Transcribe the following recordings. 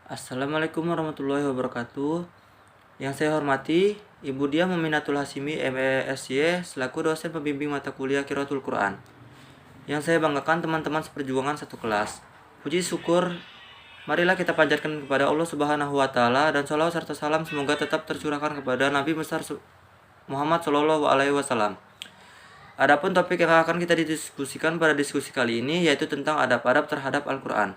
Assalamualaikum warahmatullahi wabarakatuh. Yang saya hormati Ibu Diah Muminatul Hasimi MESY selaku dosen pembimbing mata kuliah Qiraatul Quran. Yang saya banggakan teman-teman seperjuangan satu kelas. Puji syukur marilah kita panjatkan kepada Allah Subhanahu wa taala dan sholawat serta salam semoga tetap tercurahkan kepada Nabi besar Muhammad Shallallahu alaihi wasallam. Adapun topik yang akan kita diskusikan pada diskusi kali ini yaitu tentang adab-adab terhadap Al-Quran.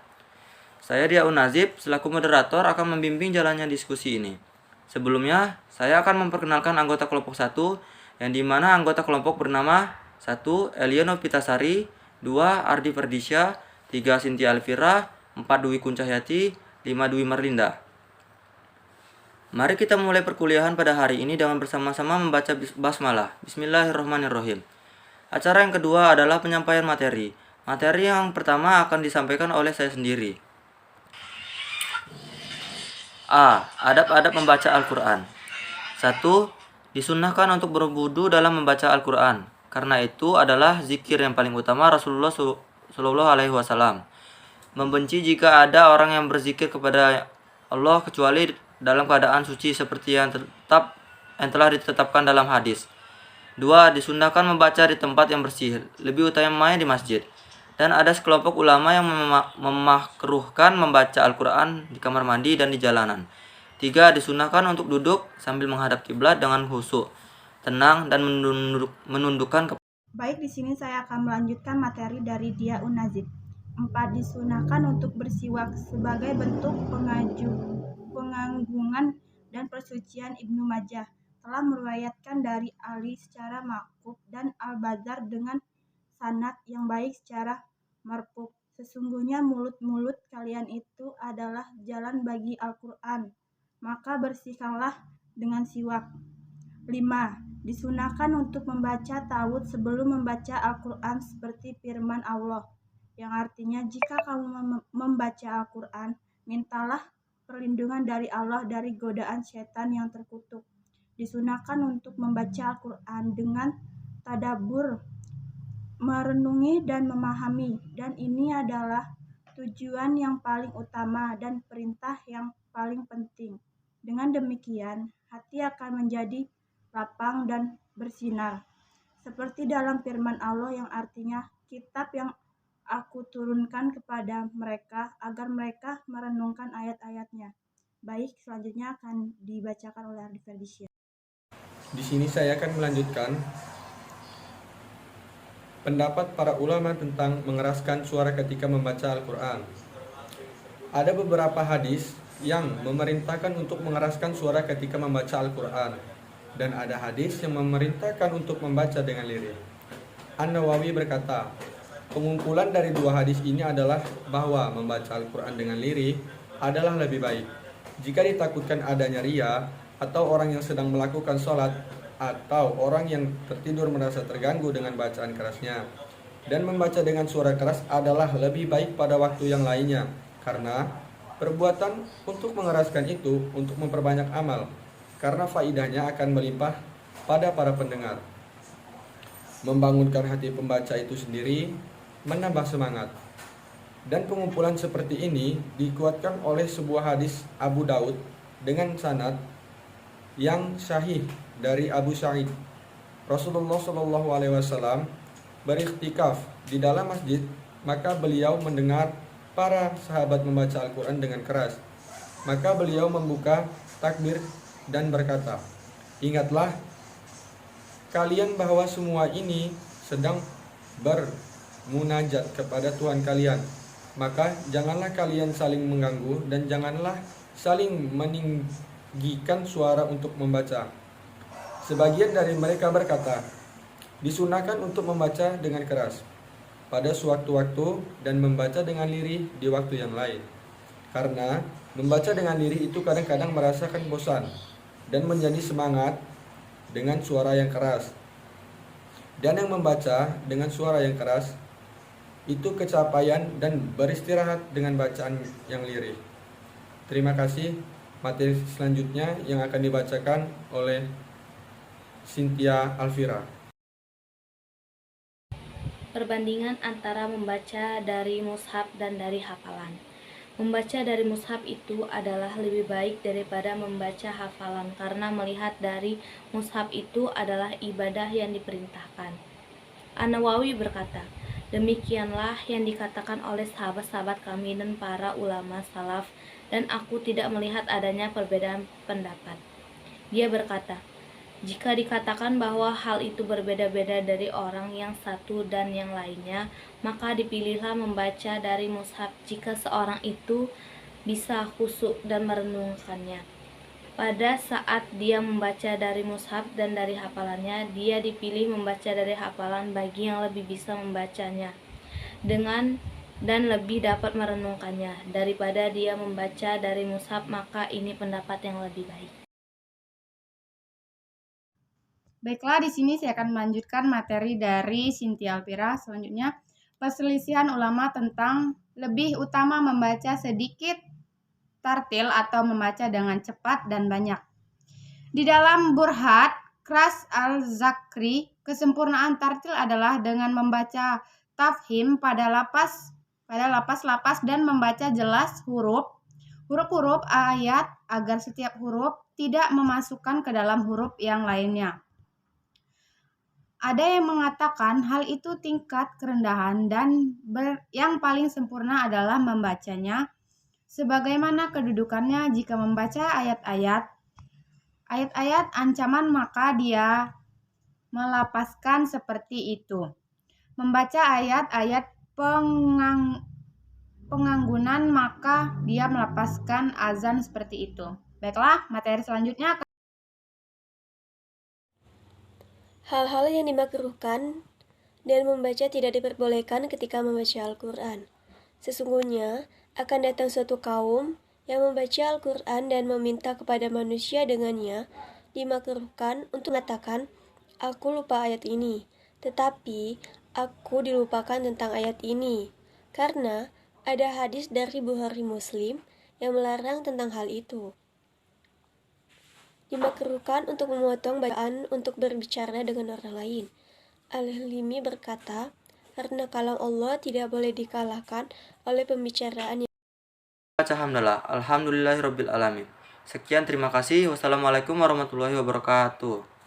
Saya Diaun Nazib selaku moderator akan membimbing jalannya diskusi ini. Sebelumnya, saya akan memperkenalkan anggota kelompok 1 yang dimana anggota kelompok bernama 1. Eliano Pitasari, 2. Ardi Ferdisya, 3. Sintia Alfira, 4. Dwi Kuncahyati, 5. Dwi Marlinda. Mari kita mulai perkuliahan pada hari ini dengan bersama-sama membaca basmalah. Bismillahirrahmanirrahim. Acara yang kedua adalah penyampaian materi. Materi yang pertama akan disampaikan oleh saya sendiri. A. Adab-adab membaca Al-Quran. 1. Disunnahkan untuk berwudu dalam membaca Al-Quran. Karena itu adalah zikir yang paling utama Rasulullah Shallallahu alaihi wasallam. Membenci jika ada orang yang berzikir kepada Allah kecuali dalam keadaan suci seperti yang telah ditetapkan dalam hadis. 2. Disunnahkan membaca di tempat yang bersih, lebih utamanya di masjid. Dan ada sekelompok ulama yang memakruhkan membaca Al-Quran di kamar mandi dan di jalanan. 3. Disunahkan untuk duduk sambil menghadap kiblat dengan khusyuk, tenang dan menundukkan kepala. Baik, di sini saya akan melanjutkan materi dari Diaun Nazib. 4. Disunahkan untuk bersiwak sebagai bentuk penganggungan dan persucian. Ibnu Majah telah meriwayatkan dari Ali secara ma'quf dan Al-Bazar dengan sanad yang baik secara marfu'. Sesungguhnya mulut-mulut kalian itu adalah jalan bagi Al-Quran, maka bersihkanlah dengan siwak. 5. Disunahkan untuk membaca tawud sebelum membaca Al-Quran seperti firman Allah, yang artinya jika kamu membaca Al-Quran, mintalah perlindungan dari Allah dari godaan setan yang terkutuk. Disunahkan untuk membaca Al-Quran dengan tadabbur, merenungi dan memahami, dan ini adalah tujuan yang paling utama dan perintah yang paling penting. Dengan demikian, hati akan menjadi lapang dan bersinar, seperti dalam firman Allah yang artinya kitab yang aku turunkan kepada mereka agar mereka merenungkan ayat-ayatnya. Baik, selanjutnya akan dibacakan oleh Ardi Ferdisya. Di sini saya akan melanjutkan pendapat para ulama tentang mengeraskan suara ketika membaca Al-Quran. Ada beberapa hadis yang memerintahkan untuk mengeraskan suara ketika membaca Al-Quran, dan ada hadis yang memerintahkan untuk membaca dengan lirih. An-Nawawi berkata, pengumpulan dari dua hadis ini adalah bahwa membaca Al-Quran dengan lirih adalah lebih baik. Jika ditakutkan adanya riya, atau orang yang sedang melakukan sholat, atau orang yang tertidur merasa terganggu dengan bacaan kerasnya. Dan membaca dengan suara keras adalah lebih baik pada waktu yang lainnya, karena perbuatan untuk mengeraskan itu untuk memperbanyak amal, karena faidahnya akan melimpah pada para pendengar. Membangunkan hati pembaca itu sendiri menambah semangat. Dan pengumpulan seperti ini dikuatkan oleh sebuah hadis Abu Daud dengan sanad yang sahih dari Abu Sa'id. Rasulullah Shallallahu alaihi wasallam berikhtikaf di dalam masjid, maka beliau mendengar para sahabat membaca Al-Quran dengan keras. Maka beliau membuka takbir dan berkata, ingatlah kalian bahwa semua ini sedang bermunajat kepada Tuhan kalian. Maka janganlah kalian saling mengganggu dan janganlah saling meninggikan suara untuk membaca. Sebagian dari mereka berkata, disunahkan untuk membaca dengan keras pada sewaktu-waktu dan membaca dengan lirih di waktu yang lain. Karena membaca dengan lirih itu kadang-kadang merasakan bosan dan menjadi semangat dengan suara yang keras. Dan yang membaca dengan suara yang keras itu kecapaian dan beristirahat dengan bacaan yang lirih. Terima kasih. Materi selanjutnya yang akan dibacakan oleh Sintia Alfira. Perbandingan antara membaca dari mushaf dan dari hafalan. Membaca dari mushaf itu adalah lebih baik daripada membaca hafalan karena melihat dari mushaf itu adalah ibadah yang diperintahkan. An-Nawawi berkata, demikianlah yang dikatakan oleh sahabat-sahabat kami dan para ulama salaf, dan aku tidak melihat adanya perbedaan pendapat. Dia berkata, jika dikatakan bahwa hal itu berbeda-beda dari orang yang satu dan yang lainnya, maka dipilihlah membaca dari mushaf jika seorang itu bisa khusyuk dan merenungkannya. Pada saat dia membaca dari mushaf dan dari hafalannya, dia dipilih membaca dari hafalan bagi yang lebih bisa membacanya dan lebih dapat merenungkannya daripada dia membaca dari mushaf, maka ini pendapat yang lebih baik. Baiklah, di sini saya akan melanjutkan materi dari Cynthia Alpira. Selanjutnya, perselisihan ulama tentang lebih utama membaca sedikit tartil atau membaca dengan cepat dan banyak. Di dalam Burhat Kras al-Zakri, kesempurnaan tartil adalah dengan membaca tafhim pada lapas-lapas dan membaca jelas huruf-huruf ayat agar setiap huruf tidak memasukkan ke dalam huruf yang lainnya. Ada yang mengatakan hal itu tingkat kerendahan dan yang paling sempurna adalah membacanya sebagaimana kedudukannya. Jika membaca ayat-ayat ancaman, maka dia melapaskan seperti itu. Membaca ayat-ayat penganggunan, maka dia melepaskan azan seperti itu. Baiklah, materi selanjutnya. Hal-hal yang dimakruhkan dan membaca tidak diperbolehkan ketika membaca Al-Quran. Sesungguhnya akan datang suatu kaum yang membaca Al-Quran dan meminta kepada manusia dengannya, dimakruhkan untuk mengatakan, aku lupa ayat ini, tetapi aku dilupakan tentang ayat ini. Karena ada hadis dari Bukhari Muslim yang melarang tentang hal itu. Dimakruhkan untuk memotong bacaan untuk berbicara dengan orang lain. Al-Hilmi berkata, karena kalam Allah tidak boleh dikalahkan oleh pembicaraan yang Baca hamdalah. Alhamdulillahirabbil alamin. Sekian, terima kasih. Wassalamualaikum warahmatullahi wabarakatuh.